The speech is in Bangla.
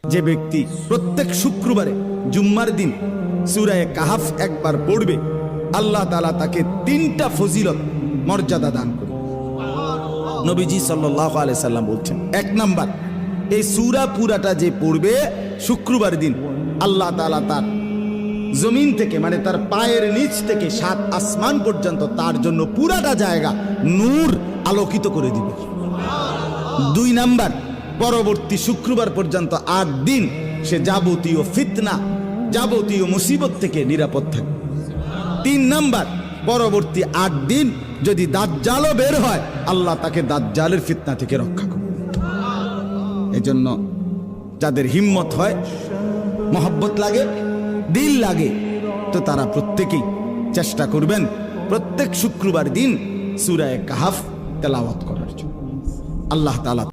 যে ব্যক্তি প্রত্যেক শুক্রবারে জুম্মার দিন সূরা কাহাফ একবার পড়বে, আল্লাহ তাআলা তাকে 3টা ফজিলত মর্যাদা দান করবে। নবীজি সাল্লাল্লাহু আলাইহি সাল্লাম বলছেন, 1 নাম্বার, এই সূরা পুরাটা যে পড়বে শুক্রবার দিন, আল্লাহ তাআলা তার জমিন থেকে মানে তার পায়ের নিচ থেকে 7 আসমান পর্যন্ত তার জন্য পুরাটা জায়গা নূর আলোকিত করে দিবে। 2 নাম্বার, পরবর্তী শুক্রবার পর্যন্ত 8 দিন সে যাবতীয় ফিতনা, যাবতীয় মুসিবত থেকে নিরাপদ থাকবে। 3 নাম্বার, পরবর্তী 8 দিন যদি দাজ্জালও বের হয়, আল্লাহ তাকে দাজ্জালের ফিতনা থেকে রক্ষা করবে। এজন্য যাদের হিম্মত হয়, মহব্বত লাগে, দিল লাগে, তো তারা প্রত্যেকেই চেষ্টা করবেন প্রত্যেক শুক্রবার দিন সূরা কাহাফ তেলাওয়াত করার জন্য। আল্লাহ তাআলা